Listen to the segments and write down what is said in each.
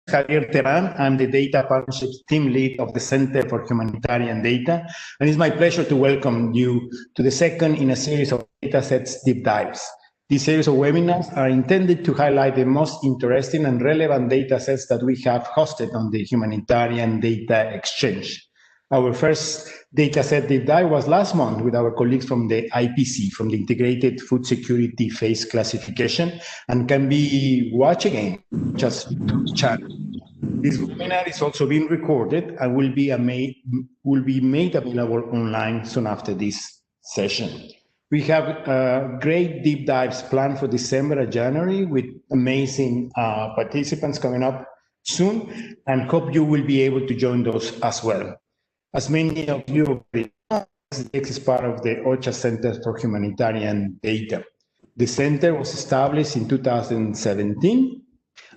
Javier Terán. I'm the Data Partnerships Team Lead of the Center for Humanitarian Data. And it's my pleasure to welcome you to the second in a series of Datasets Deep Dives. This series of webinars are intended to highlight the most interesting and relevant datasets that we have hosted on the Humanitarian Data Exchange. Our first dataset deep dive was last month with our colleagues from the IPC, from the Integrated Food Security Phase Classification, and can be watched again just through the chat. This webinar is also being recorded and will be made available online soon after this session. We have great deep dives planned for December and January with amazing participants coming up soon, and hope you will be able to join those as well. As many of you already know, HDX is part of the OCHA Center for Humanitarian Data. The center was established in 2017,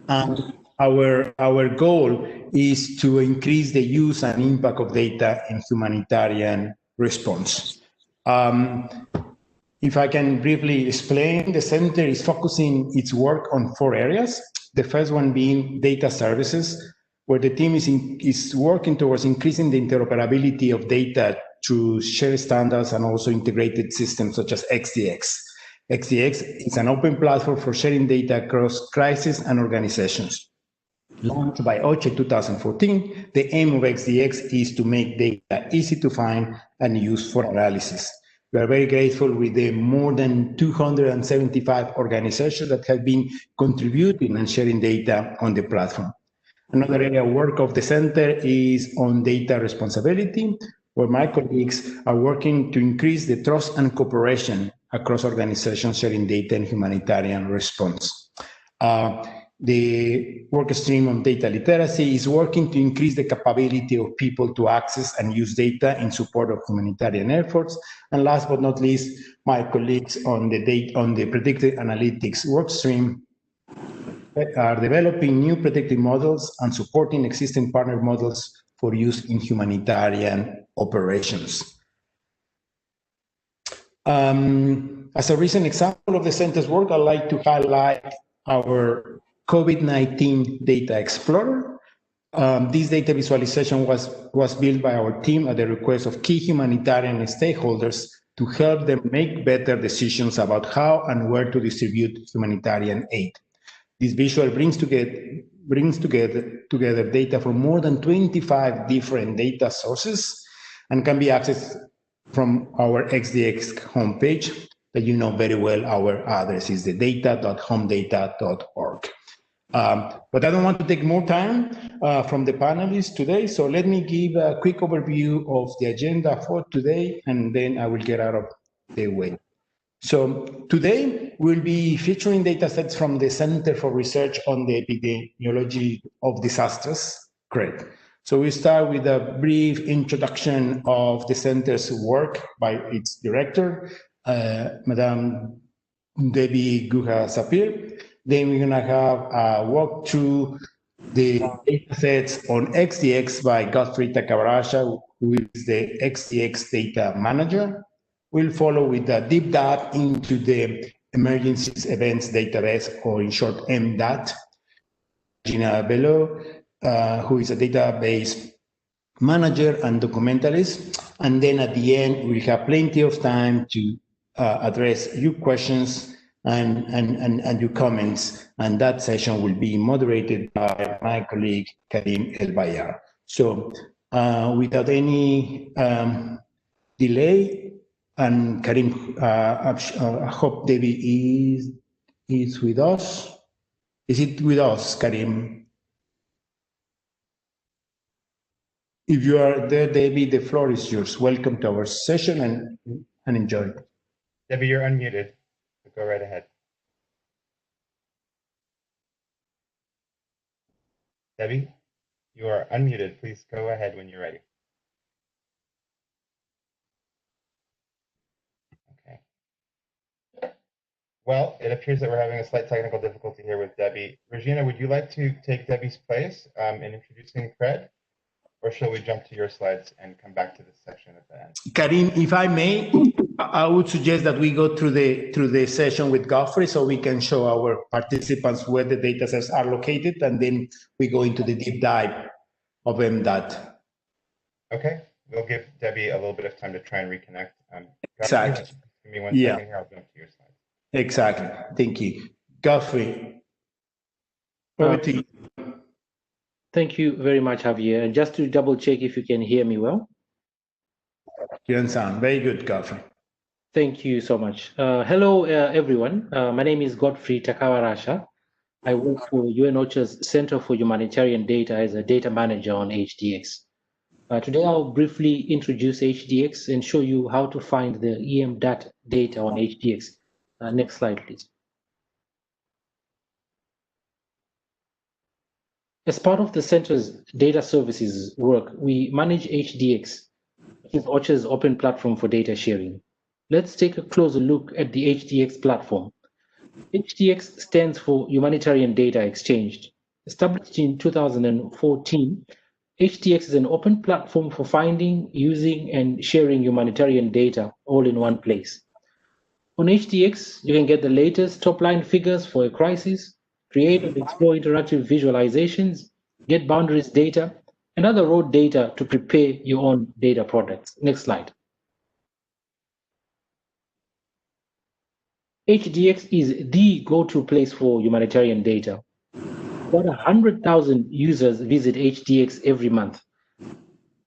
and our goal is to increase the use and impact of data in humanitarian response. If I can briefly explain, the center is focusing its work on 4 areas. The first one being data services, where the team is working towards increasing the interoperability of data through shared standards and also integrated systems such as HDX. HDX is an open platform for sharing data across crises and organizations. Launched by OCHA in 2014, the aim of HDX is to make data easy to find and use for analysis. We are very grateful with the more than 275 organizations that have been contributing and sharing data on the platform. Another area of work of the center is on data responsibility, where my colleagues are working to increase the trust and cooperation across organizations sharing data in humanitarian response. The work stream on data literacy is working to increase the capability of people to access and use data in support of humanitarian efforts. And last but not least, my colleagues on the predictive analytics work stream are developing new predictive models and supporting existing partner models for use in humanitarian operations. As a recent example of the center's work, I'd like to highlight our COVID-19 Data Explorer. This data visualization was built by our team at the request of key humanitarian stakeholders to help them make better decisions about how and where to distribute humanitarian aid. This visual brings together data from more than 25 different data sources and can be accessed from our HDX homepage that you know very well. Our address is the data.homedata.org. But I don't want to take more time from the panelists today, so let me give a quick overview of the agenda for today, and then I will get out of the way. So today we'll be featuring datasets from the Center for Research on the Epidemiology of Disasters, CRED. So we start with a brief introduction of the center's work by its director, Madame Debbie Guha-Sapir. Then we're gonna have a walk through the datasets on HDX by Godfrey Takabarasha, who is the HDX data manager. We'll follow with a deep dive into the Emergencies Events Database, or in short, MDAT. Gina Bello, who is a database manager and documentalist. And then at the end, we'll have plenty of time to address your questions and your comments. And that session will be moderated by my colleague, Karim El-Bayar. So without any delay, and Karim, I hope Debbie is with us. Is it with us, Karim? If you are there, Debbie, the floor is yours. Welcome to our session and enjoy. Debbie, you're unmuted. So go right ahead. Debbie, you are unmuted. Please go ahead when you're ready. Well, it appears that we're having a slight technical difficulty here with Debbie. Regina, would you like to take Debbie's place in introducing CRED? Or shall we jump to your slides and come back to this section at the end? Karim, if I may, I would suggest that we go through the session with Godfrey so we can show our participants where the data sets are located, and then we go into the deep dive of MDOT. Okay, we'll give Debbie a little bit of time to try and reconnect. Exactly. Give me one second here. I'll jump to your slide. Exactly. Thank you. Godfrey, over to you. Thank you very much, Javier. And just to double check if you can hear me well. You can sound very good, Godfrey. Thank you so much. Hello, everyone. My name is Godfrey Takawarasha. I work for UNOCHA's Center for Humanitarian Data as a data manager on HDX. Today, I'll briefly introduce HDX and show you how to find the EMDAT data on HDX. Next slide, please. As part of the center's data services work, we manage HDX, which is OCHA's open platform for data sharing. Let's take a closer look at the HDX platform. HDX stands for Humanitarian Data Exchange. Established in 2014, HDX is an open platform for finding, using, and sharing humanitarian data all in one place. On HDX, you can get the latest top-line figures for a crisis, create and explore interactive visualizations, get boundaries data, and other raw data to prepare your own data products. Next slide. HDX is the go-to place for humanitarian data. About 100,000 users visit HDX every month.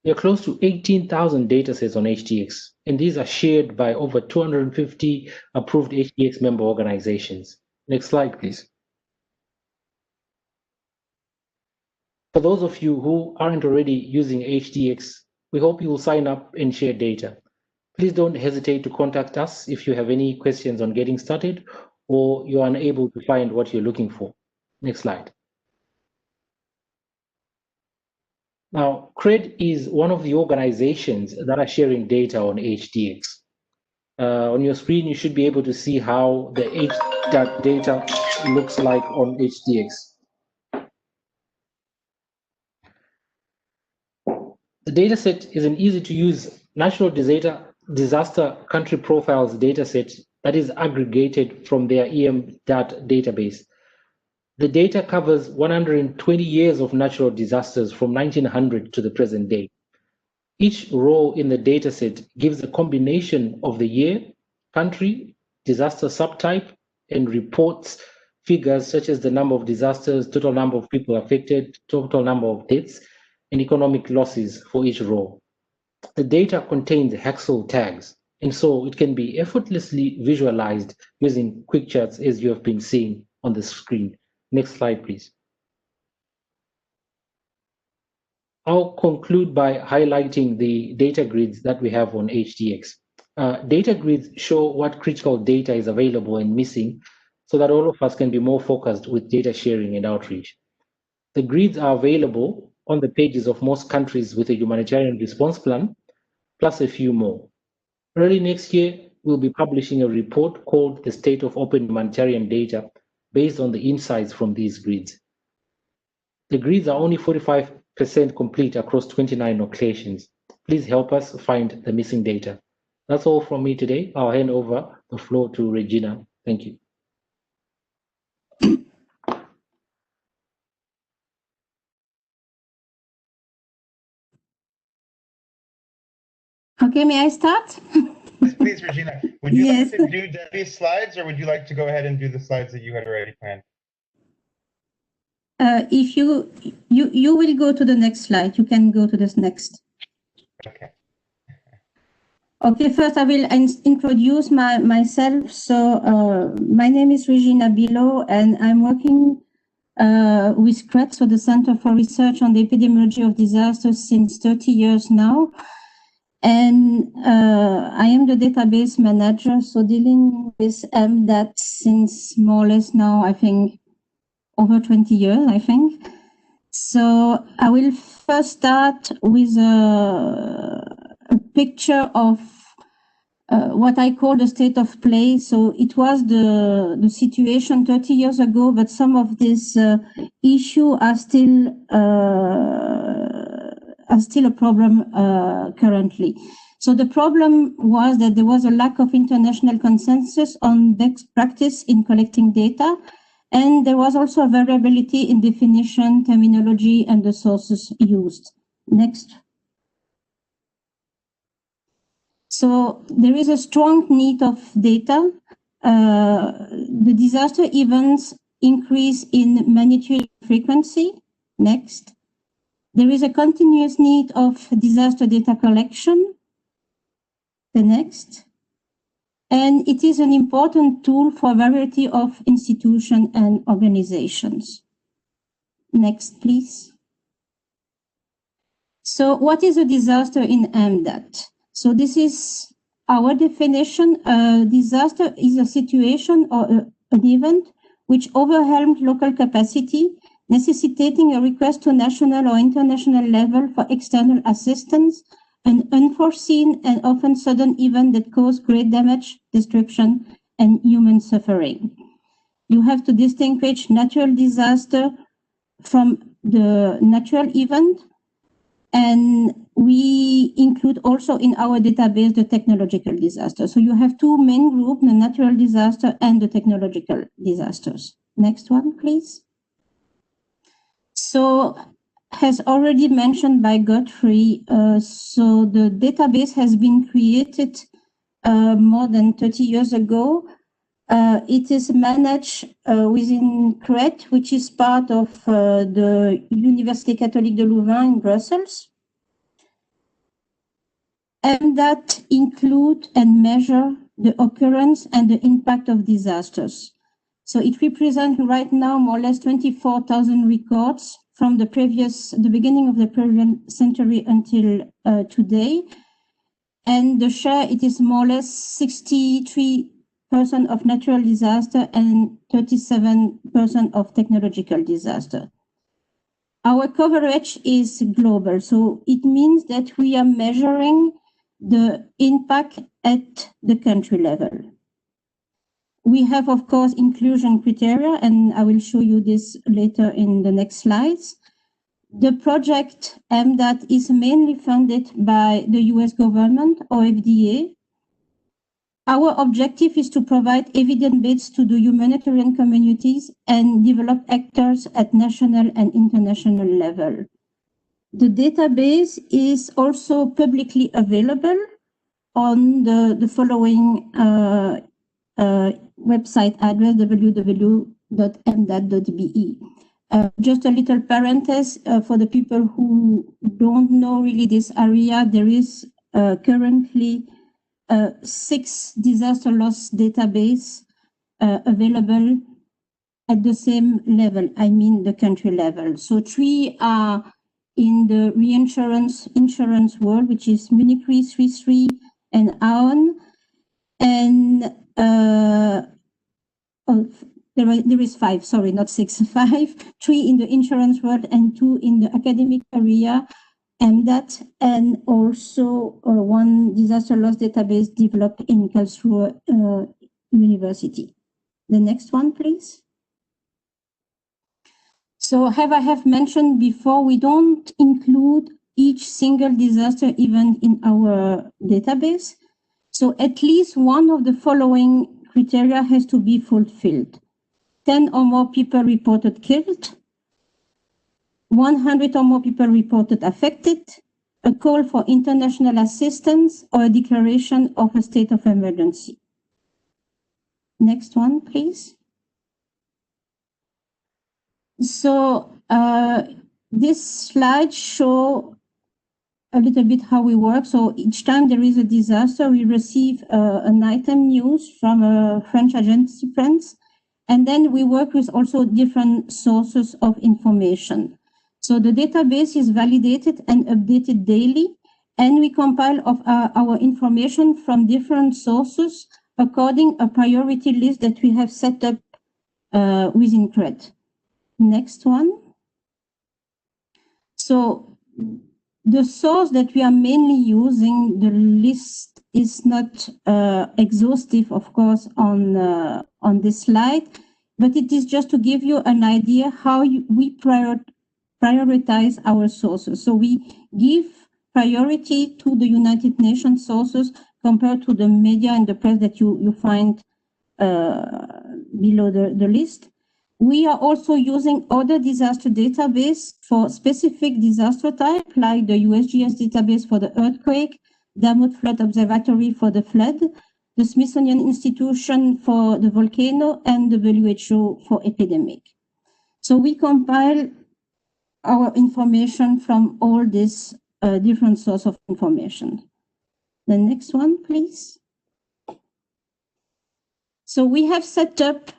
There are close to 18,000 datasets on HDX, and these are shared by over 250 approved HDX member organizations. Next slide, please. For those of you who aren't already using HDX, we hope you will sign up and share data. Please don't hesitate to contact us if you have any questions on getting started or you're unable to find what you're looking for. Next slide. Now, CRED is one of the organizations that are sharing data on HDX. On your screen, you should be able to see how the HDAT data looks like on HDX. The dataset is an easy-to-use national disaster country profiles dataset that is aggregated from their EMDAT database. The data covers 120 years of natural disasters from 1900 to the present day. Each row in the dataset gives a combination of the year, country, disaster subtype, and reports figures such as the number of disasters, total number of people affected, total number of deaths, and economic losses for each row. The data contains Hexel tags, and so it can be effortlessly visualized using quick charts as you have been seeing on the screen. Next slide, please. I'll conclude by highlighting the data grids that we have on HDX. Data grids show what critical data is available and missing so that all of us can be more focused with data sharing and outreach. The grids are available on the pages of most countries with a humanitarian response plan, plus a few more. Early next year, we'll be publishing a report called The State of Open Humanitarian Data based on the insights from these grids. The grids are only 45% complete across 29 locations. Please help us find the missing data. That's all from me today. I'll hand over the floor to Regina. Thank you. Okay, may I start? Yes, please, Regina. Would you like to do Debbie's slides, or would you like to go ahead and do the slides that you had already planned? If you will go to the next slide, you can go to this next. Okay. Okay, first I will introduce myself. So my name is Regina Bilo, and I'm working with CRED, so the Center for Research on the Epidemiology of Disasters, since 30 years now. And I am the database manager, so dealing with MDAT since more or less now, I think, over 20 years, I think. So I will first start with a picture of what I call the state of play. So it was the situation 30 years ago, but some of these issues are still still a problem currently. So the problem was that there was a lack of international consensus on best practice in collecting data, and there was also a variability in definition, terminology, and the sources used. Next. So there is a strong need of data. The disaster events increase in magnitude frequency. Next. There is a continuous need of disaster data collection. The next. And it is an important tool for a variety of institutions and organizations. Next, please. So what is a disaster in MDAT? So this is our definition. A disaster is a situation or an event which overwhelmed local capacity, necessitating a request to national or international level for external assistance, an unforeseen and often sudden event that caused great damage, destruction, and human suffering. You have to distinguish natural disaster from the natural event, and we include also in our database the technological disaster. So you have two main groups, the natural disaster and the technological disasters. Next one, please. So, as already mentioned by Godfrey, so the database has been created more than 30 years ago. It is managed within CRED, which is part of the Université Catholique de Louvain in Brussels. And that include and measure the occurrence and the impact of disasters. So it represents right now more or less 24,000 records from the beginning of the previous century until today. And the share, it is more or less 63% of natural disaster and 37% of technological disaster. Our coverage is global, so it means that we are measuring the impact at the country level. We have, of course, inclusion criteria, and I will show you this later in the next slides. The project MDAT is mainly funded by the US government or FDA. Our objective is to provide evidence-based to the humanitarian communities and develop actors at national and international level. The database is also publicly available on the following website address, www.mdat.be. Just a little parenthesis for the people who don't know really this area, there is currently 6 disaster loss database available at the same level, I mean the country level. So 3 are in the insurance world, which is Munich Re, Swiss Re, and Aon. And there is 5, sorry, not 6, 5, 3 in the insurance world and 2 in the academic area, MDAT, and also 1 disaster loss database developed in Karlsruhe University. The next one, please. So as I have mentioned before, we don't include each single disaster event in our database. So at least one of the following criteria has to be fulfilled. 10 or more people reported killed, 100 or more people reported affected, a call for international assistance, or a declaration of a state of emergency. Next one, please. So this slide shows a little bit how we work. So each time there is a disaster, we receive an item news from a French agency, France, and then we work with also different sources of information. So the database is validated and updated daily, and we compile our information from different sources according a priority list that we have set up within CRED. Next one. So the source that we are mainly using, the list is not exhaustive, of course, on this slide, but it is just to give you an idea how we prioritize our sources. So we give priority to the United Nations sources compared to the media and the press that you find below the list. We are also using other disaster database for specific disaster type, like the USGS database for the earthquake, Damut Flood Observatory for the flood, the Smithsonian Institution for the volcano, and the WHO for epidemic. So we compile our information from all these different sources of information. The next one, please. So we have set up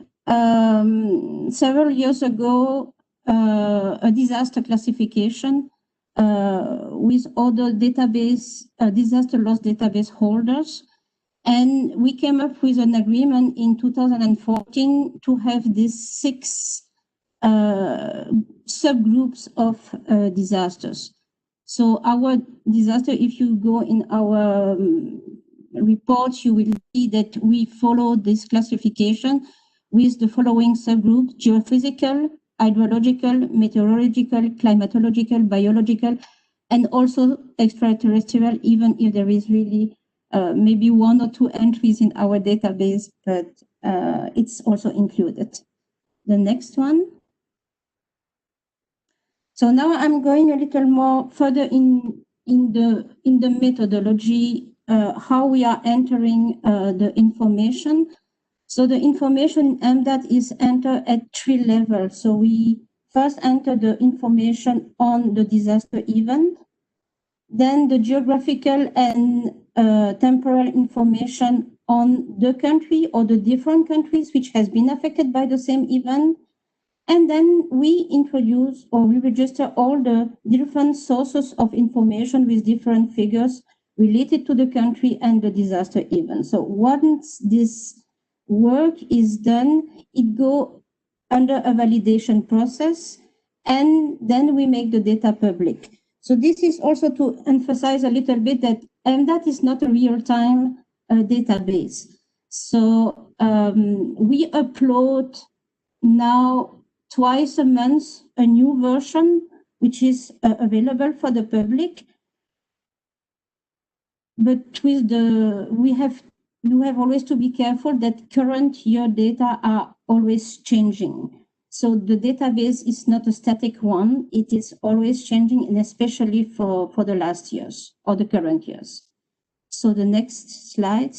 several years ago a disaster classification with other database, disaster loss database holders. And we came up with an agreement in 2014 to have these 6 subgroups of disasters. So our disaster, if you go in our reports, you will see that we follow this classification with the following subgroups: geophysical, hydrological, meteorological, climatological, biological, and also extraterrestrial, even if there is really maybe 1 or 2 entries in our database, but it's also included. The next one. So now I'm going a little more further in the methodology, how we are entering the information. So the information MDAT is entered at 3 levels. So we first enter the information on the disaster event, then the geographical and temporal information on the country or the different countries which has been affected by the same event. And then we introduce or we register all the different sources of information with different figures related to the country and the disaster event. So once this work is done, it goes under a validation process, and then we make the data public. So this is also to emphasize a little bit that MDAT is not a real-time database. So we upload now twice a month a new version, which is available for the public. But with you have always to be careful that current year data are always changing. So the database is not a static one, it is always changing, and especially for the last years or the current years. So the next slide.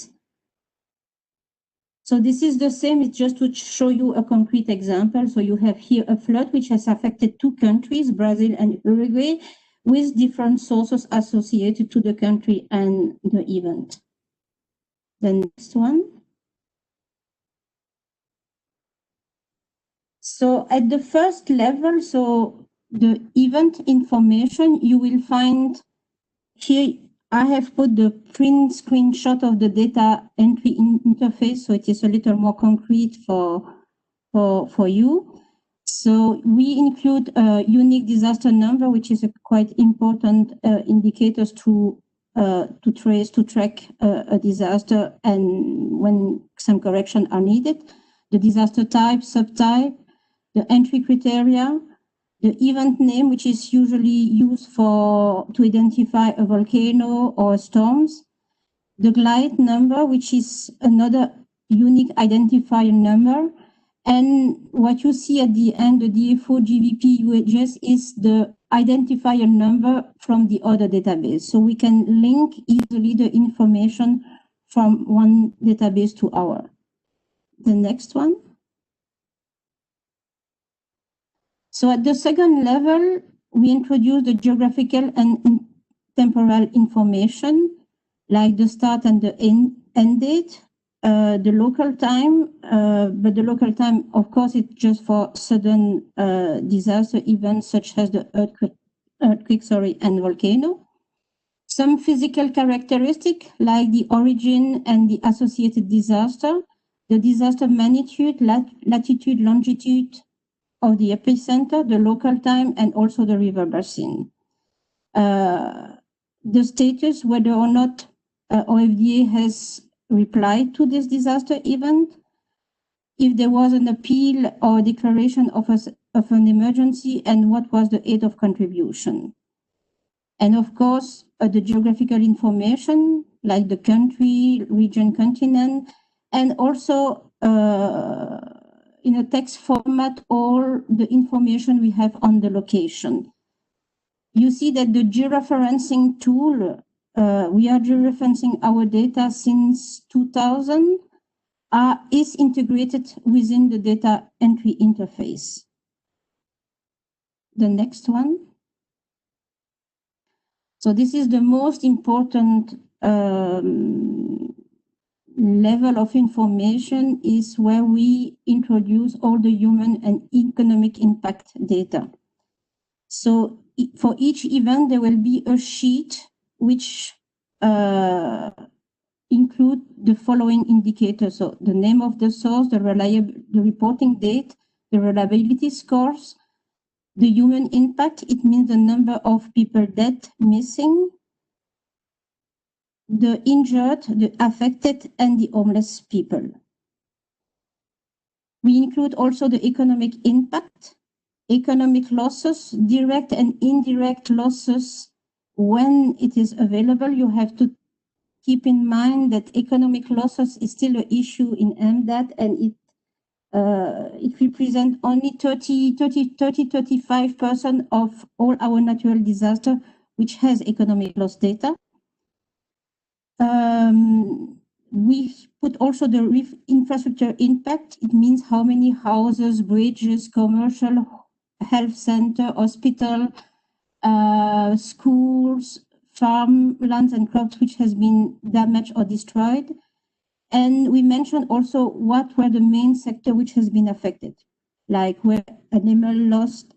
So this is the same, it's just to show you a concrete example. So you have here a flood which has affected 2 countries, Brazil and Uruguay, with different sources associated to the country and the event. The next one. So at the first level, so the event information, you will find here, I have put the print screenshot of the data entry interface, so it is a little more concrete for you. So we include a unique disaster number, which is a quite important indicator to track a disaster and when some corrections are needed. The disaster type, subtype, the entry criteria, the event name, which is usually used to identify a volcano or storms, the glide number, which is another unique identifier number, and what you see at the end, the DFO, GVP, UHS, is the identifier number from the other database. So we can link easily the information from one database to our. The next one. So at the second level, we introduce the geographical and temporal information, like the start and the end date, the local time, but the local time, of course, it's just for sudden disaster events such as the earthquake, and volcano. Some physical characteristic like the origin and the associated disaster, the disaster magnitude, latitude, longitude of the epicenter, the local time, and also the river basin. The status, whether or not OFDA has replied to this disaster event, if there was an appeal or declaration of of an emergency and what was the aid of contribution. And of course, the geographical information like the country, region, continent, and also in a text format all the information we have on the location. You see that the georeferencing tool, we are georeferencing our data since 2000, is integrated within the data entry interface. The next one. So this is the most important level of information, is where we introduce all the human and economic impact data. So for each event, there will be a sheet which include the following indicators. So the name of the source, the reporting date, the reliability scores, the human impact, it means the number of people dead, missing, the injured, the affected, and the homeless people. We include also the economic impact, economic losses, direct and indirect losses. When it is available, you have to keep in mind that economic losses is still an issue in MDAT, and it represents only 35% of all our natural disaster, which has economic loss data. We put also the infrastructure impact. It means how many houses, bridges, commercial, health center, hospital, schools, farmlands and crops which has been damaged or destroyed. And we mentioned also what were the main sector which has been affected, like where animal lost,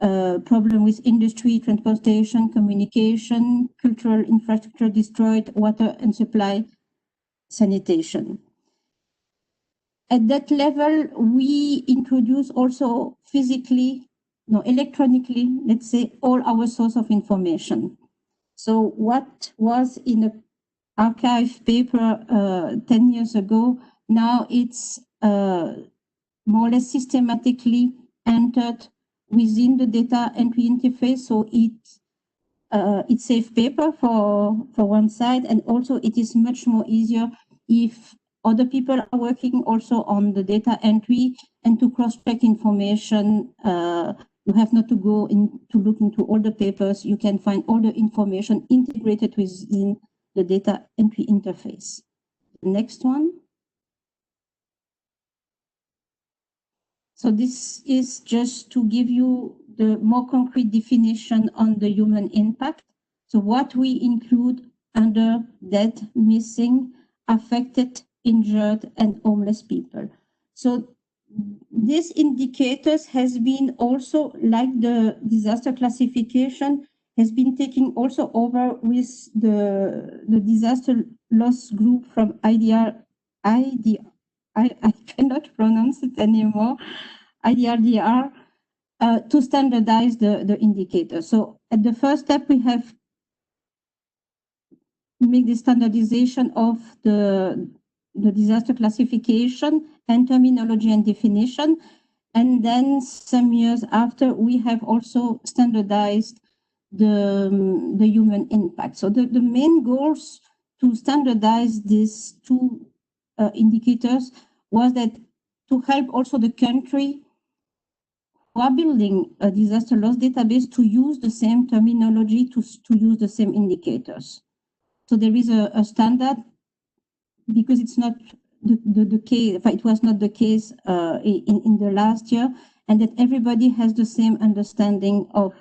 problem with industry, transportation, communication, cultural infrastructure destroyed, water and supply, sanitation. At that level, we introduce also electronically, let's say, all our source of information. So what was in an archive paper 10 years ago, now it's more or less systematically entered within the data entry interface. So it's safe paper for one side, and also it is much more easier if other people are working also on the data entry and to cross-check information. You have not to go in to look into all the papers. You can find all the information integrated within the data entry interface. Next one. So this is just to give you the more concrete definition on the human impact. So what we include under dead, missing, affected, injured, and homeless people. So these indicators has been also, like the disaster classification, has been taking also over with the disaster loss group from I cannot pronounce it anymore, IDRDR, to standardize the indicator. So at the first step, we have make the standardization of the disaster classification and terminology and definition. And then some years after, we have also standardized the human impact. So the main goals to standardize these two indicators was that to help also the country who are building a disaster loss database to use the same terminology, to use the same indicators. So there is a standard, because it's not the case, it was not the case in the last year, and that everybody has the same understanding of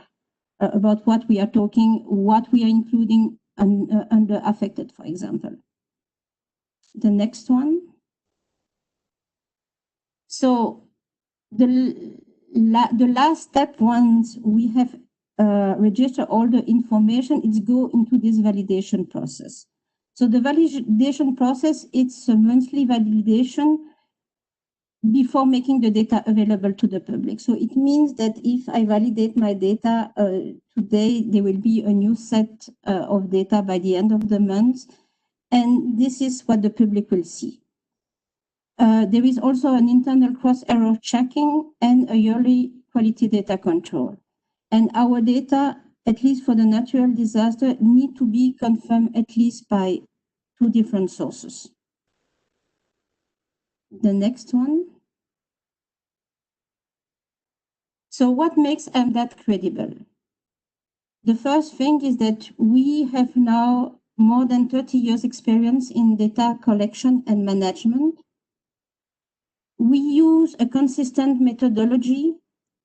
about what we are talking, what we are including under affected, for example. The next one. So the last step, once we have registered all the information, it's go into this validation process. So the validation process, it's a monthly validation before making the data available to the public. So it means that if I validate my data today, there will be a new set of data by the end of the month. And this is what the public will see. There is also an internal cross-error checking and a yearly quality data control. And our data, at least for the natural disaster, need to be confirmed at least by 2 different sources. The next one. So what makes MDAT credible? The first thing is that we have now more than 30 years experience in data collection and management. We use a consistent methodology,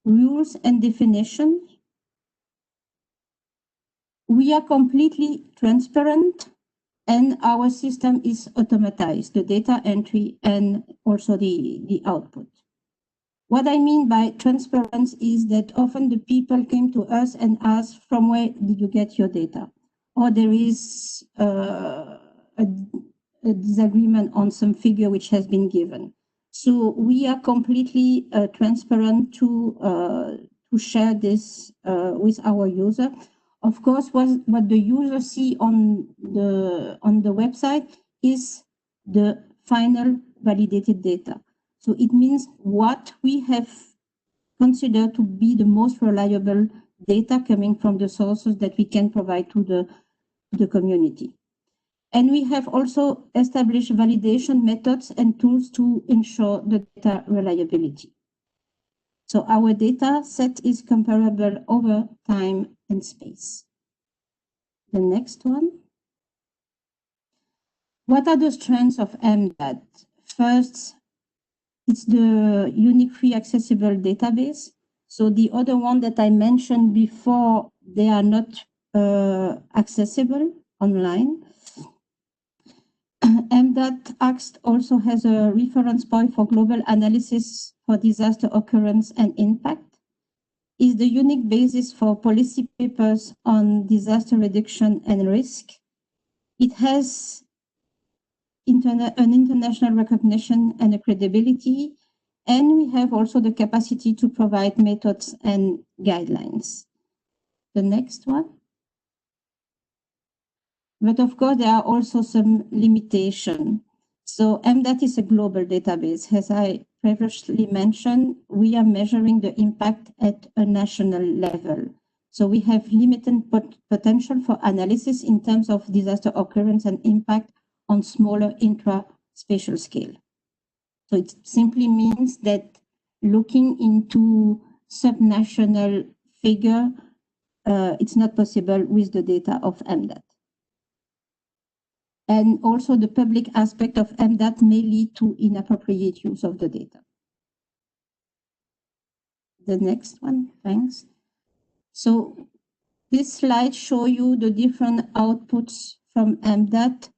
rules and definitions. We are completely transparent and our system is automatized, the data entry and also the output. What I mean by transparency is that often the people came to us and asked, from where did you get your data? Or there is a disagreement on some figure which has been given. So we are completely transparent to share this with our user. Of course, what the user see on the website is the final validated data. So it means what we have considered to be the most reliable data coming from the sources that we can provide to the community. And we have also established validation methods and tools to ensure the data reliability. So our data set is comparable over time and space. The next one. What are the strengths of MDAT? First, it's the unique free accessible database. So the other one that I mentioned before, they are not accessible online. MDAT Act also has a reference point for global analysis for disaster occurrence and impact. Is the unique basis for policy papers on disaster reduction and risk. It has an international recognition and a credibility, and we have also the capacity to provide methods and guidelines. The next one. But of course, there are also some limitations. So MDAT is a global database. As I previously mentioned, we are measuring the impact at a national level. So we have limited potential for analysis in terms of disaster occurrence and impact on smaller intra-spatial scale. So it simply means that looking into subnational figure, it's not possible with the data of MDAT. And also the public aspect of MDAT may lead to inappropriate use of the data. The next one, thanks. So this slide shows you the different outputs from MDAT,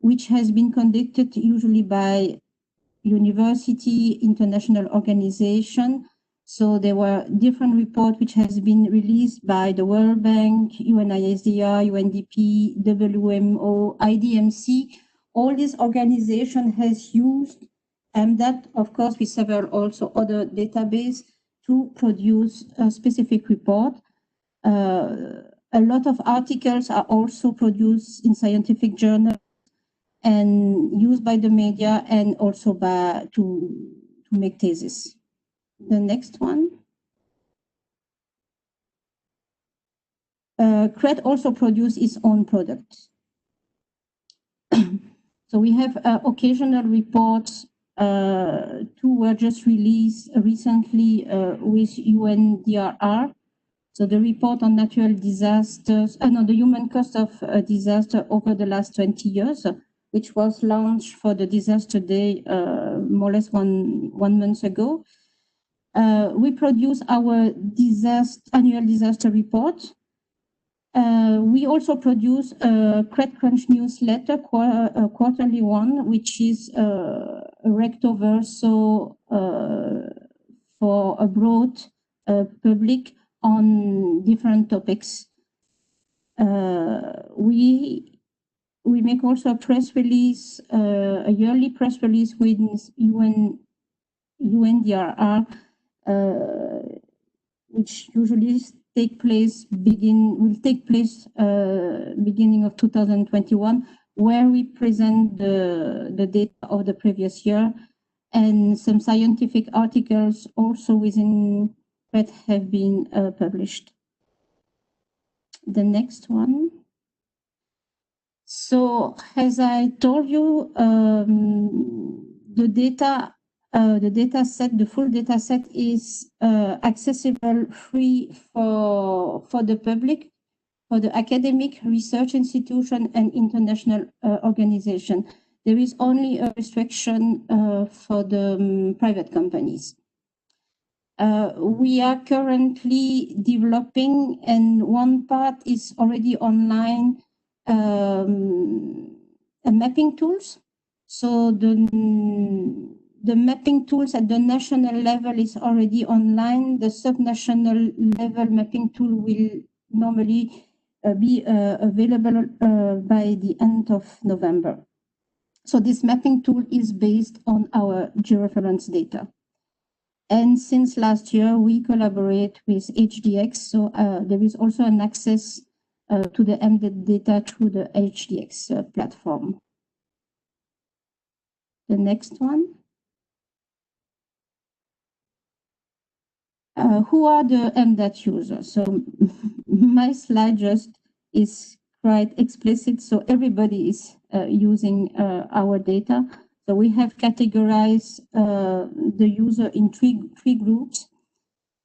which has been conducted usually by university, international organization. So there were different reports which has been released by the World Bank, UNISDR, UNDP, WMO, IDMC. All these organizations has used MDAT, of course, with several also other databases to produce a specific report. A lot of articles are also produced in scientific journals and used by the media and also to make thesis. The next one. CRED also produces its own products. So we have occasional reports. 2 were just released recently with UNDRR. So the report on natural disasters, the human cost of disaster over the last 20 years, which was launched for the Disaster Day more or less one month ago. We produce our annual disaster report. We also produce a CRED Crunch newsletter, a quarterly one, which is a recto verso for a broad public on different topics. We make also a press release, a yearly press release with UNDRR, which usually will take place beginning of 2021, where we present the data of the previous year and some scientific articles also within CRED have been published. The next one. So, as I told you, the data set, the full data set is accessible free for the public, for the academic, research institution, and international organization. There is only a restriction for the private companies. We are currently developing, and one part is already online, mapping tools. So the mapping tools at the national level is already online. The subnational level mapping tool will normally be available by the end of November. So this mapping tool is based on our georeference data. And since last year, we collaborate with HDX. So there is also an access to the embedded data through the HDX platform. The next one. Who are the MDAT users? So my slide just is quite explicit. So everybody is using our data. So we have categorized the user in three groups.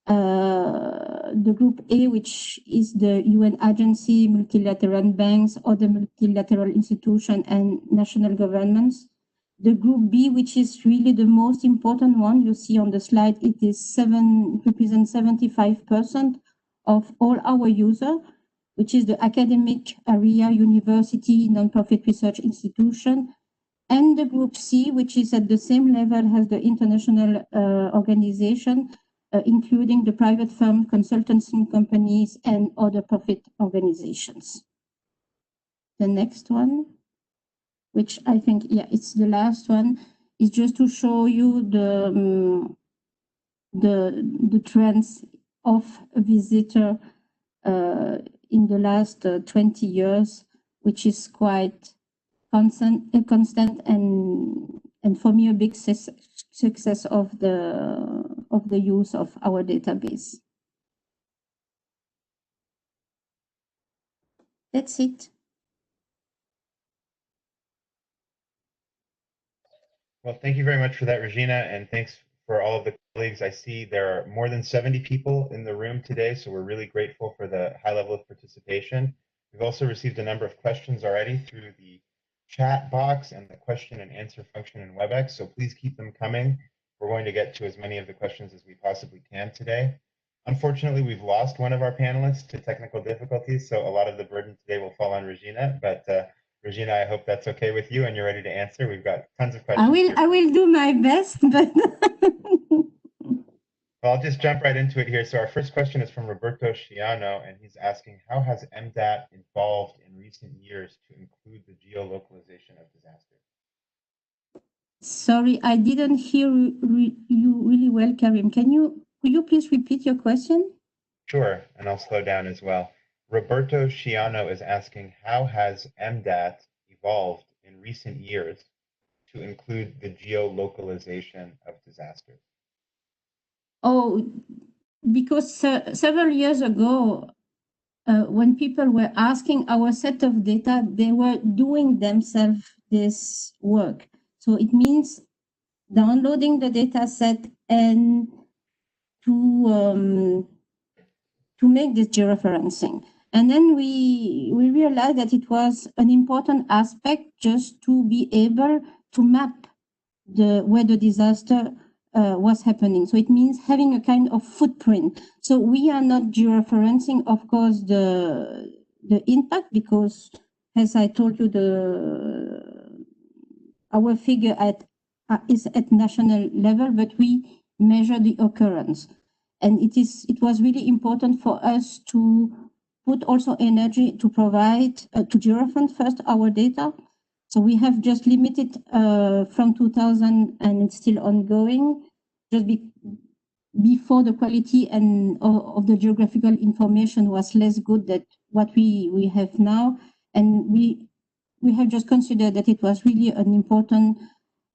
The group A, which is the UN agency, multilateral banks, other multilateral institutions, and national governments. The group B, which is really the most important one, you see on the slide, it is represents 75% of all our users, which is the academic area, university, nonprofit research institution, and the group C, which is at the same level as the international organization, including the private firm, consultancy companies, and other profit organizations. The next one, which I think, yeah, it's the last one, is just to show you the trends of a visitor in the last 20 years, which is quite constant and for me a big success of the use of our database. That's it. Well, thank you very much for that, Regina, and thanks for all of the colleagues. I see there are more than 70 people in the room today, so we're really grateful for the high level of participation. We've also received a number of questions already through the chat box and the question and answer function in WebEx, so please keep them coming. We're going to get to as many of the questions as we possibly can today. Unfortunately, we've lost one of our panelists to technical difficulties, so a lot of the burden today will fall on Regina, but Regina, I hope that's okay with you and you're ready to answer. We've got tons of questions. I will do my best, but well, I'll just jump right into it here. So our first question is from Roberto Sciano, and he's asking, how has MDAT evolved in recent years to include the geolocalization of disaster? Sorry, I didn't hear you really well, Karim. Could you please repeat your question? Sure, and I'll slow down as well. Roberto Sciano is asking, how has MDAT evolved in recent years to include the geolocalization of disasters? Oh, because several years ago, when people were asking our set of data, they were doing themselves this work. So it means downloading the data set and to make this georeferencing. And then we realized that it was an important aspect just to be able to map where the disaster was happening. So it means having a kind of footprint. So we are not georeferencing, of course, the impact, because as I told you, our figure is at national level, but we measure the occurrence. And it was really important for us to put also energy to provide, to georeference first our data. So we have just limited from 2000, and it's still ongoing, just before the quality and of the geographical information was less good than what we have now. And we have just considered that it was really an important,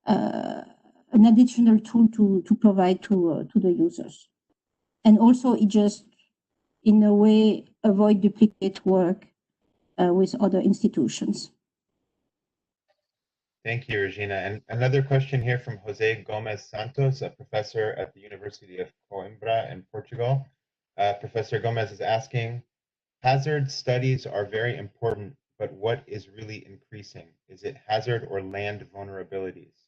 an additional tool to provide to the users. and also it just, in a way, avoid duplicate work with other institutions. Thank you, Regina. And another question here from Jose Gomez Santos, a professor at the University of Coimbra in Portugal. Professor Gomez is asking, hazard studies are very important, but what is really increasing? Is it hazard or land vulnerabilities?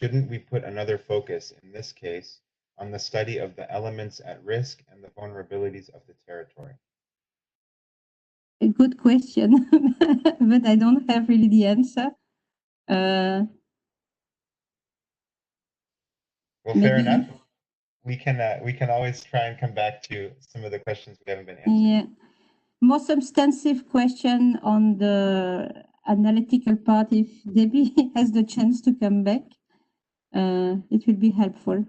Shouldn't we put another focus, in this case, on the study of the elements at risk and the vulnerabilities of the territory? A good question, but I don't have really the answer. Well, Maybe. fair enough. We can always try and come back to some of the questions we haven't been answering. Yeah, more substantive question on the analytical part. If Debbie has the chance to come back, it will be helpful.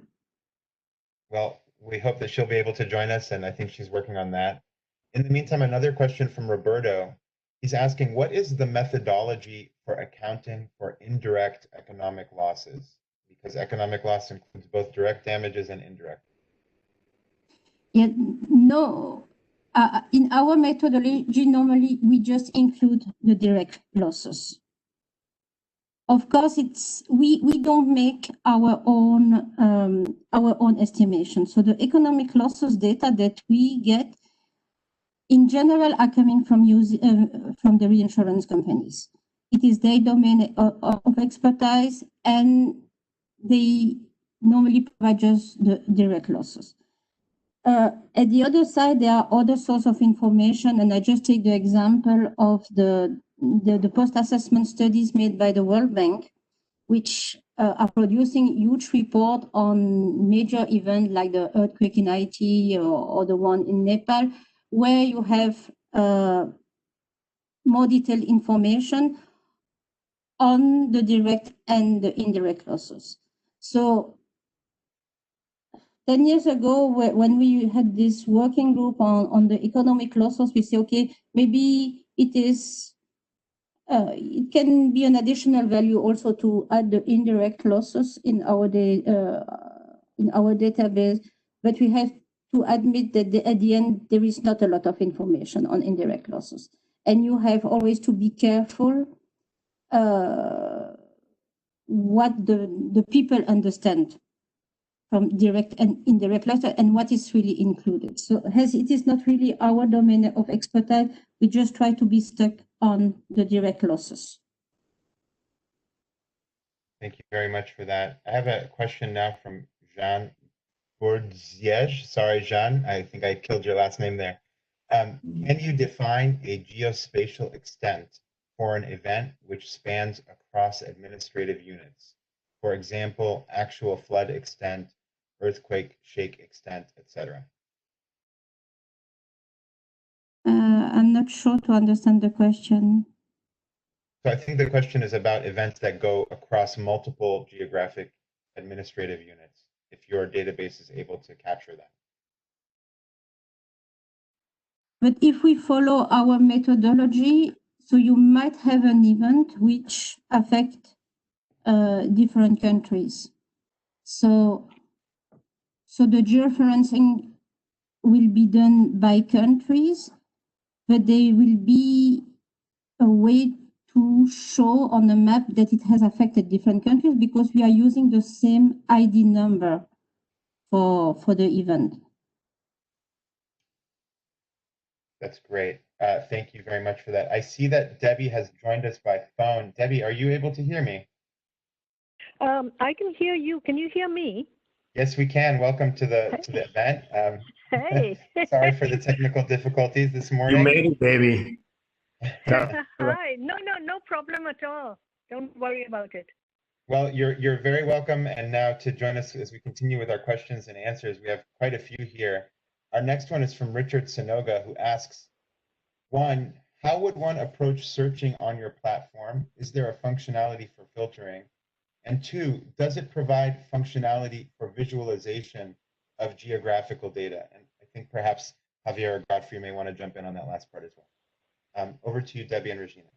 Well, we hope that she'll be able to join us, and I think she's working on that. In the meantime, another question from Roberto. He's asking, what is the methodology for accounting for indirect economic losses? Because economic loss includes both direct damages and indirect. Yeah, no. In our methodology, normally we just include the direct losses. Of course, we don't make our own estimation. So the economic losses data that we get, in general, are coming from the reinsurance companies. It is their domain of expertise, and they normally provide just the direct losses. At the other side, there are other sources of information, and I just take the example of the post-assessment studies made by the World Bank, which are producing huge report on major events like the earthquake in Haiti or the one in Nepal, where you have more detailed information on the direct and the indirect losses. So 10 years ago, when we had this working group on the economic losses, we say, okay, maybe it can be an additional value also to add the indirect losses in our database, but we have to admit that at the end, there is not a lot of information on indirect losses. And you have always to be careful what the people understand from direct and indirect losses and what is really included. So as it is not really our domain of expertise, we just try to be stuck on the direct losses. Thank you very much for that. I have a question now from Jean Bourdziej. Sorry, Jean, I think I killed your last name there. Can you define a geospatial extent for an event which spans across administrative units? For example, actual flood extent, earthquake shake extent, etc. I'm not sure to understand the question. So I think the question is about events that go across multiple geographic administrative units, if your database is able to capture that. But if we follow our methodology, so you might have an event which affect different countries. So the georeferencing will be done by countries, but there will be a way to show on the map that it has affected different countries because we are using the same ID number for the event. That's great. Thank you very much for that. I see that Debbie has joined us by phone. Debbie, are you able to hear me? I can hear you. Can you hear me? Yes, we can. Welcome to the event. Hey. Sorry for the technical difficulties this morning. You made it, baby. Hi. No problem at all. Don't worry about it. Well, you're very welcome. And now to join us as we continue with our questions and answers, we have quite a few here. Our next one is from Richard Sanoga, who asks, one, how would one approach searching on your platform? Is there a functionality for filtering? And two, does it provide functionality for visualization of geographical data? And I think perhaps Javier or Godfrey may want to jump in on that last part as well. Over to you, Debbie and Regina.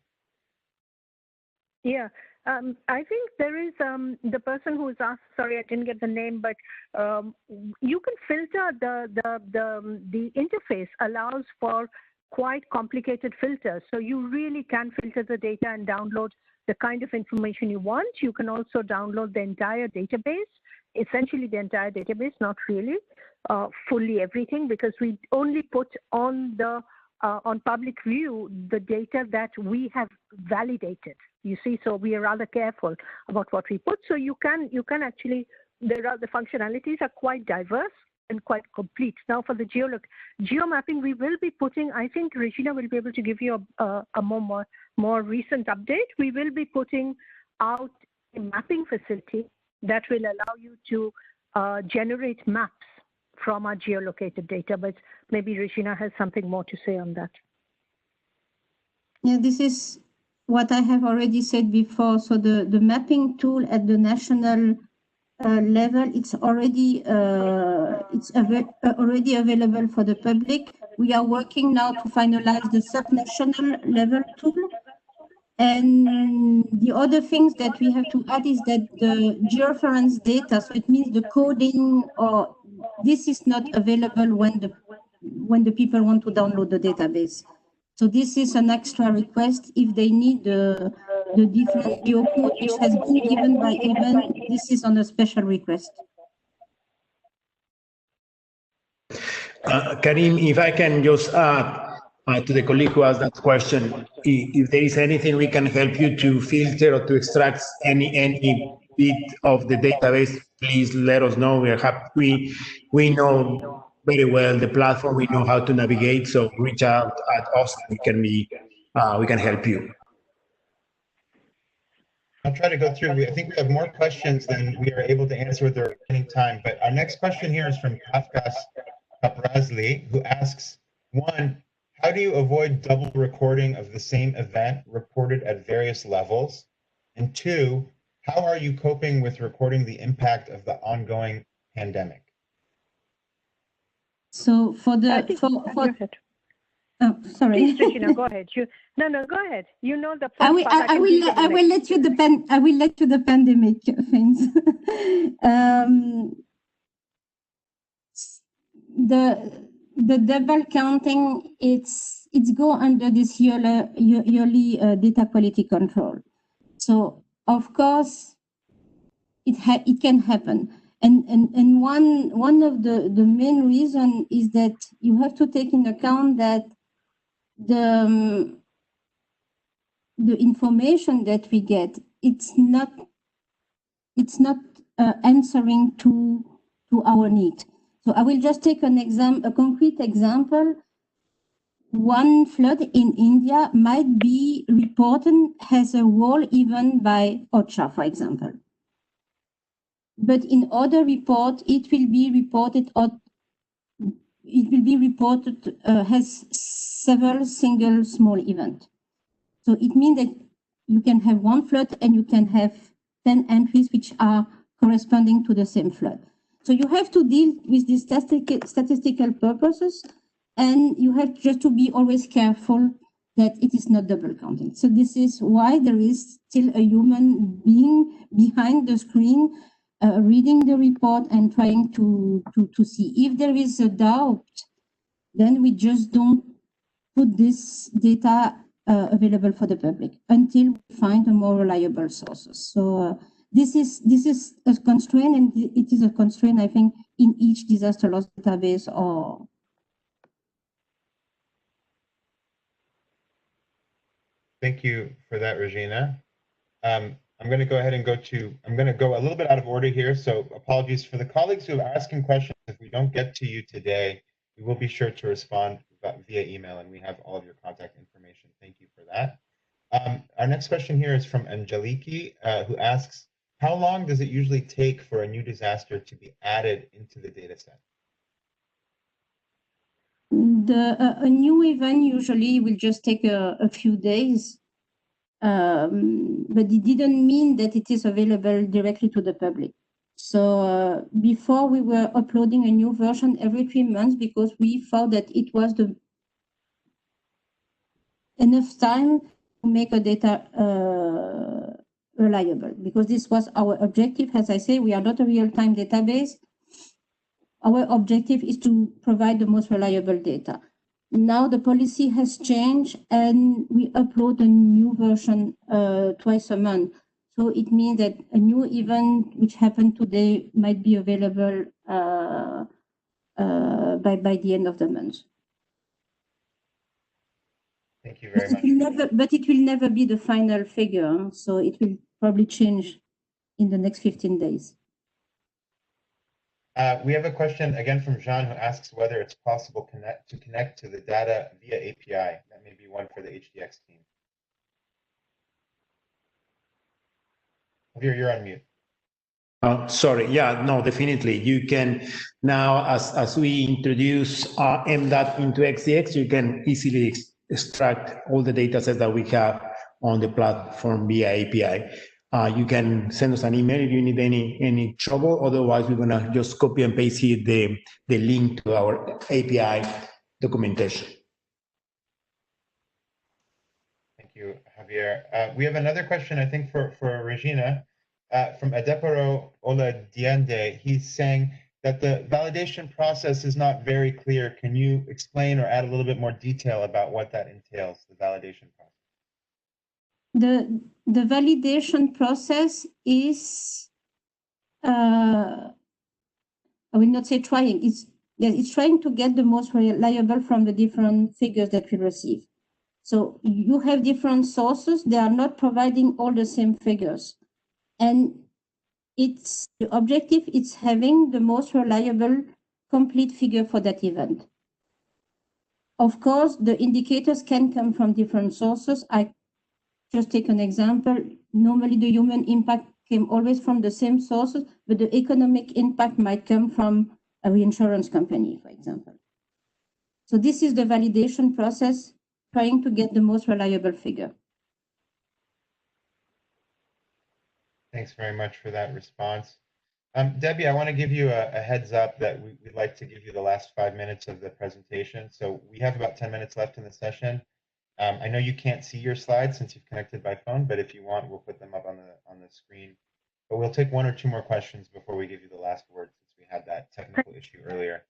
Yeah, I think there is the person who is asked. Sorry, I didn't get the name, but you can filter the interface allows for quite complicated filters. So you really can filter the data and download the kind of information you want. You can also download the entire database, essentially the entire database, not really fully everything, because we only put on the on public view the data that we have validated. You see, so we are rather careful about what we put. So you can actually, the functionalities are quite diverse and quite complete. Now for the geomapping, we will be putting, I think Regina will be able to give you a more recent update. We will be putting out a mapping facility that will allow you to generate maps from our geolocated data, but maybe Regina has something more to say on that. Yeah, this is what I have already said before. So the mapping tool at the national level, it's already already available for the public. We are working now to finalize the subnational level tool. And the other things that we have to add is that the georeference data, so it means the coding, or this is not available when the people want to download the database. So this is an extra request if they need the different geocode which has been given by even. This is on a special request. Karim, if I can just add to the colleague who asked that question, if there is anything we can help you to filter or to extract any bit of the database, please let us know. We are happy. We know very well the platform. We know how to navigate. So reach out at us. We can help you. I'll try to go through. I think we have more questions than we are able to answer with the remaining time. But our next question here is from Kafkas Kaprazli, who asks, one, how do you avoid double recording of the same event reported at various levels? And two, how are you coping with recording the impact of the ongoing pandemic? So for the Go ahead. Oh, sorry. Please, Regina, go ahead. No, go ahead. You know the first I will let you the pandemic things. The double counting, it's go under this yearly data quality control. So of course it can happen, and one of the main reason is that you have to take into account that the information that we get, it's not answering to our need. So I will just take a concrete example. One flood in India might be reported as a world event by OCHA, for example. But in other reports, it will be reported as several single small events. So it means that you can have one flood and you can have 10 entries which are corresponding to the same flood. So you have to deal with these statistical purposes, and you have just to be always careful that it is not double counting. So this is why there is still a human being behind the screen reading the report and trying to see. If there is a doubt, then we just don't put this data available for the public until we find a more reliable sources. So this is a constraint, and it is a constraint, I think, in each disaster loss database. Or thank you for that, Regina. I'm going to go ahead and I'm going to go a little bit out of order here. So apologies for the colleagues who are asking questions. If we don't get to you today, we will be sure to respond via email, and we have all of your contact information. Thank you for that. Our next question here is from Angeliki, who asks, how long does it usually take for a new disaster to be added into the data set? A new event usually will just take a few days, but it didn't mean that it is available directly to the public. So before we were uploading a new version every 3 months because we thought that it was enough time to make a data reliable, because this was our objective. As I say, we are not a real-time database. Our objective is to provide the most reliable data. Now the policy has changed and we upload a new version twice a month. So it means that a new event which happened today might be available by the end of the month. Thank you very much. But it will never be the final figure. So it will probably change in the next 15 days. We have a question again from Jean, who asks whether it's possible to connect to the data via API. That may be one for the HDX team. Javier, you're on mute. Sorry, yeah, no, definitely. You can now, as we introduce MDAT into HDX, you can easily extract all the data sets that we have on the platform via API. You can send us an email if you need any trouble. Otherwise, we're gonna just copy and paste here the link to our API documentation. Thank you, Javier. We have another question, I think, for Regina, from Adepero Oladiende. He's saying that the validation process is not very clear. Can you explain or add a little bit more detail about what that entails, the validation process? The validation process is, I will not say trying, it's trying to get the most reliable from the different figures that we receive. So you have different sources, they are not providing all the same figures. And the objective is having the most reliable, complete figure for that event. Of course, the indicators can come from different sources. I just take an example. Normally, the human impact came always from the same sources, but the economic impact might come from a reinsurance company, for example. So this is the validation process, trying to get the most reliable figure. Thanks very much for that response. Debbie, I want to give you a heads up that we'd like to give you the last 5 minutes of the presentation. So we have about 10 minutes left in the session. I know you can't see your slides since you've connected by phone, but if you want, we'll put them up on the screen. But we'll take 1 or 2 more questions before we give you the last word, since we had that technical issue earlier.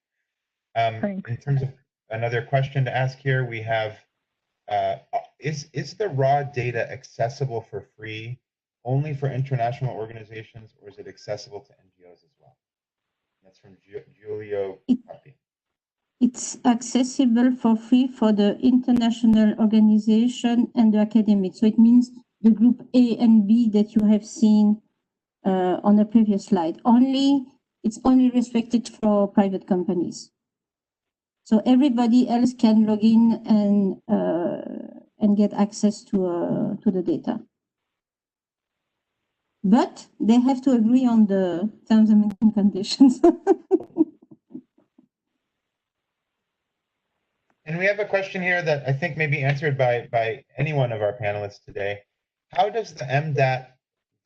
In terms of another question to ask here, we have, is the raw data accessible for free only for international organizations, or is it accessible to NGOs as well? That's from Giulio Carpi. It's accessible for free for the international organization and the academic. So it means the group A and B that you have seen on the previous slide. It's only restricted for private companies. So everybody else can log in and get access to the data. But they have to agree on the terms and conditions. And we have a question here that I think may be answered by any one of our panelists today. How does the MDAT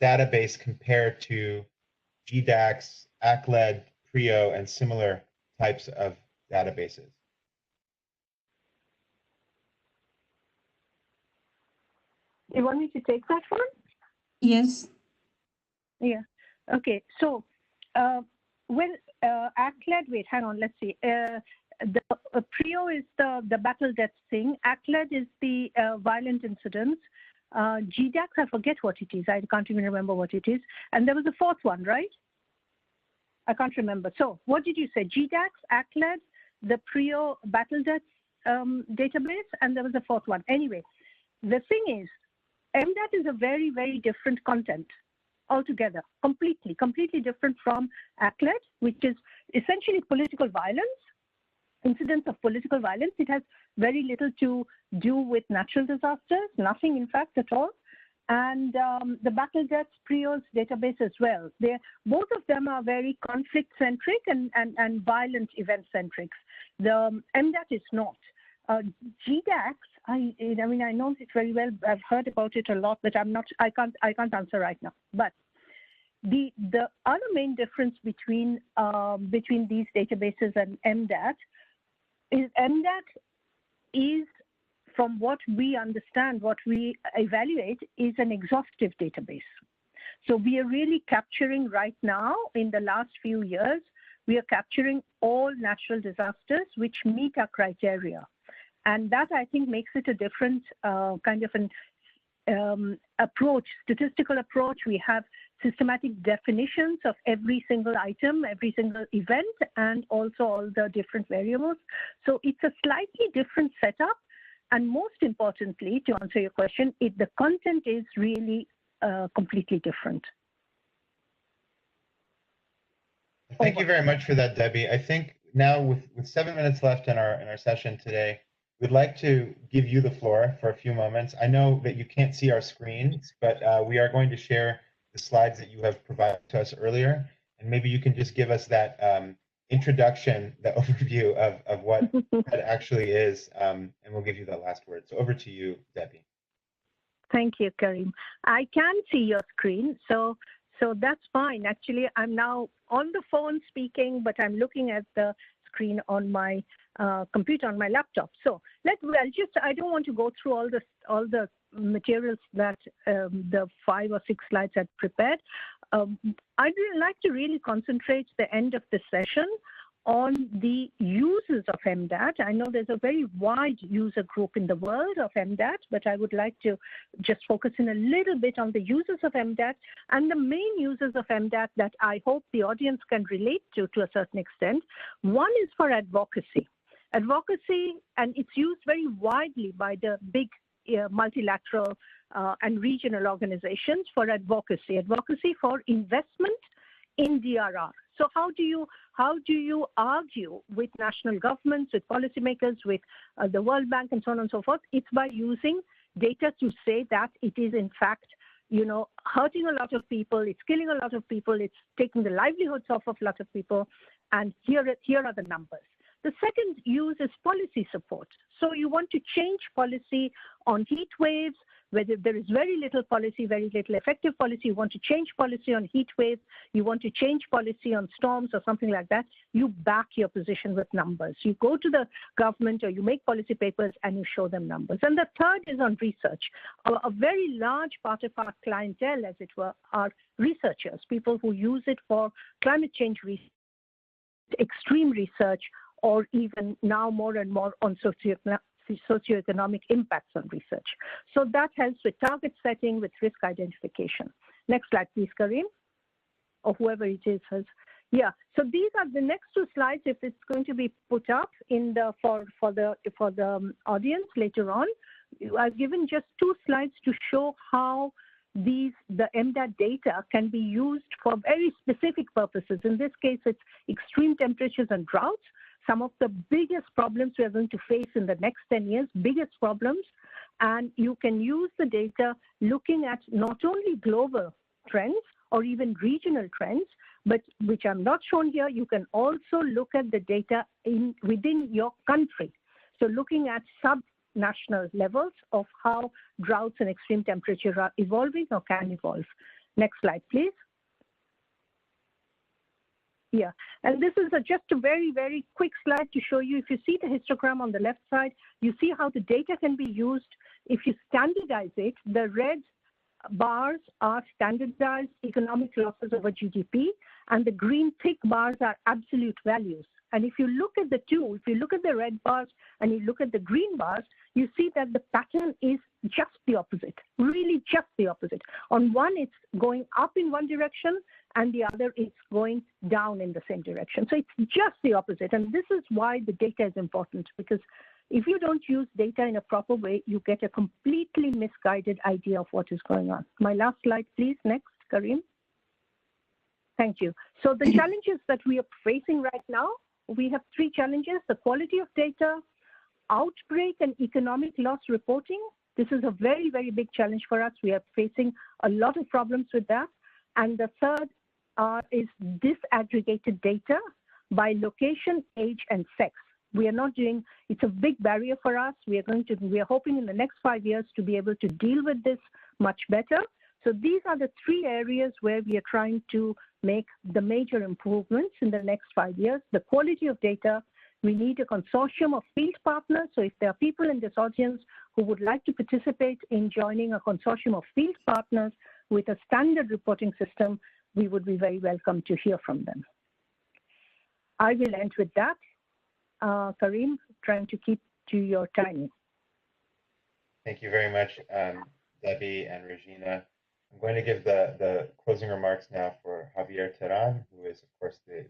database compare to GDAX, ACLED, PRIO, and similar types of databases? You want me to take that one? Yes. Yeah. Okay. So, ACLED, wait, hang on, let's see. The PRIO is the battle death thing. ACLED is the violent incidents. GDAX, I forget what it is. I can't even remember what it is. And there was a fourth one, right? I can't remember. So what did you say? GDAX, ACLED, the PRIO battle death database, and there was a fourth one. Anyway, the thing is, MDAT is a very, very different content altogether, completely different from ACLED, which is essentially political violence, incidents of political violence. It has very little to do with natural disasters, nothing in fact at all. And the battle deaths PRIO's database as well. Both of them are very conflict-centric and violent event-centric. The MDAT is not. GDAX, I mean, I know it very well. I've heard about it a lot, but I can't answer right now. But the other main difference between these databases and MDAT is, from what we understand, what we evaluate, is an exhaustive database. So we are really capturing right now, in the last few years, we are capturing all natural disasters which meet our criteria. And that, I think, makes it a different kind of an approach, statistical approach. We have systematic definitions of every single item, every single event, and also all the different variables. So it's a slightly different setup. And most importantly, to answer your question, the content is really completely different. Thank you very much for that, Debbie. I think now with 7 minutes left in our session today, we'd like to give you the floor for a few moments. I know that you can't see our screens, but we are going to share the slides that you have provided to us earlier. And maybe you can just give us that introduction, the overview of what that actually is, and we'll give you the last word. So over to you, Debbie. Thank you, Karim. I can see your screen, so that's fine. Actually, I'm now on the phone speaking, but I'm looking at the screen on my computer, on my laptop. So I don't want to go through all the materials that the 5 or 6 slides I've prepared. I'd like to really concentrate the end of the session on the users of MDAT. I know there's a very wide user group in the world of MDAT, but I would like to just focus in a little bit on the users of MDAT and the main users of MDAT that I hope the audience can relate to a certain extent. One is for advocacy. Advocacy, and it's used very widely by the big multilateral and regional organizations for advocacy for investment in DRR. So how do you argue with national governments, with policymakers, with the World Bank, and so on and so forth? It's by using data to say that it is in fact, hurting a lot of people, it's killing a lot of people, it's taking the livelihoods off of a lot of people, and here are the numbers. The second use is policy support. So you want to change policy on heat waves, whether there is very little policy, very little effective policy. You want to change policy on heat waves, you want to change policy on storms or something like that, you back your position with numbers. You go to the government or you make policy papers and you show them numbers. And the third is on research. A very large part of our clientele, as it were, are researchers, people who use it for climate change research, extreme research, or even now more and more on socioeconomic impacts on research. So that helps with target setting, with risk identification. Next slide, please, Karim, or whoever it is. Yeah, so these are the next 2 slides. If it's going to be put up in the for the audience later on, I've given just 2 slides to show how the MDAT data can be used for very specific purposes. In this case, it's extreme temperatures and droughts. Some of the biggest problems we are going to face in the next 10 years, biggest problems, and you can use the data looking at not only global trends or even regional trends, but which are not shown here. You can also look at the data within your country. So looking at sub-national levels of how droughts and extreme temperature are evolving or can evolve. Next slide, please. Yeah, and this is just a very, very quick slide to show you. If you see the histogram on the left side, you see how the data can be used. If you standardize it, the red bars are standardized economic losses over GDP, and the green thick bars are absolute values. And if you look at the two, if you look at the red bars and you look at the green bars, you see that the pattern is just the opposite, really just the opposite. On one, it's going up in one direction, and the other is going down in the same direction. So it's just the opposite. And this is why the data is important, because if you don't use data in a proper way, you get a completely misguided idea of what is going on. My last slide, please. Next, Karim. Thank you. So the challenges that we are facing right now, we have 3 challenges: the quality of data, outbreak and economic loss reporting. This is a very, very big challenge for us. We are facing a lot of problems with that. And the third is disaggregated data by location, age, and sex. We are not doing, it's a big barrier for us. We are hoping in the next 5 years to be able to deal with this much better. So these are the 3 areas where we are trying to make the major improvements in the next 5 years. The quality of data, we need a consortium of field partners. So if there are people in this audience who would like to participate in joining a consortium of field partners, with a standard reporting system, we would be very welcome to hear from them. I will end with that. Karim, trying to keep to your timing. Thank you very much, Debbie and Regina. I'm going to give the closing remarks now for Javier Terán, who is, of course, the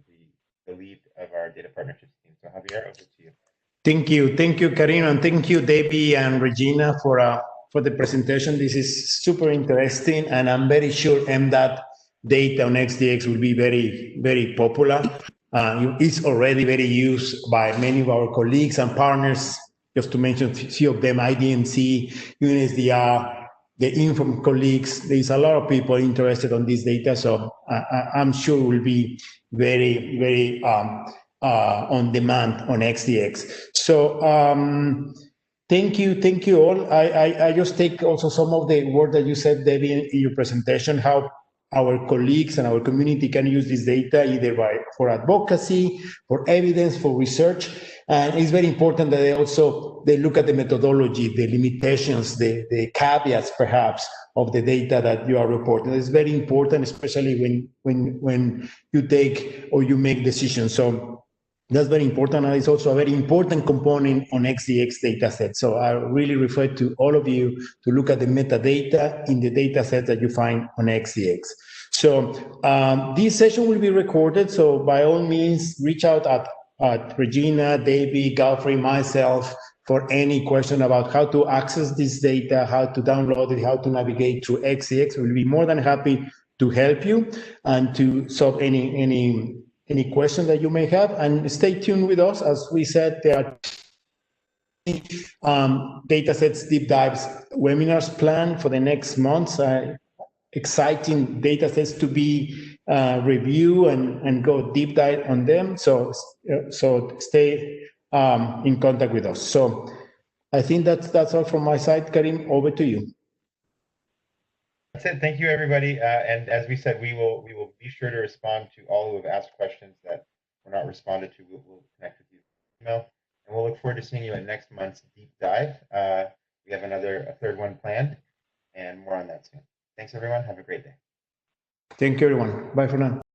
lead of our data partnerships team. So Javier, over to you. Thank you, Karim, and thank you, Debbie and Regina, for the presentation. This is super interesting, and I'm very sure MDAT data on HDX will be very, very popular. It's already very used by many of our colleagues and partners. Just to mention a few of them: IDMC, UNSDR, the Inform colleagues. There's a lot of people interested on this data, so I'm sure we'll be very, very on demand on HDX. So thank you all. I just take also some of the words that you said, Debbie, in your presentation, how our colleagues and our community can use this data either for advocacy, for evidence, for research. And it's very important that they look at the methodology, the limitations, the caveats perhaps of the data that you are reporting. It's very important, especially when you take or you make decisions. So that's very important, and it's also a very important component on HDX dataset. So I really refer to all of you to look at the metadata in the dataset that you find on HDX. So this session will be recorded, so by all means, reach out at Regina, Debbie, Godfrey, myself, for any question about how to access this data, how to download it, how to navigate through HDX. We'll be more than happy to help you and to solve any question that you may have. And stay tuned with us. As we said, there are datasets deep dives webinars planned for the next months. Exciting datasets to be reviewed and go deep dive on them. So stay in contact with us. So I think that's all from my side. Karim, over to you. That's it. Thank you, everybody. And as we said, we will be sure to respond to all who have asked questions that were not responded to. We'll connect with you via email, and we'll look forward to seeing you at next month's deep dive. We have a third one planned, and more on that soon. Thanks, everyone. Have a great day. Thank you, everyone. Bye for now.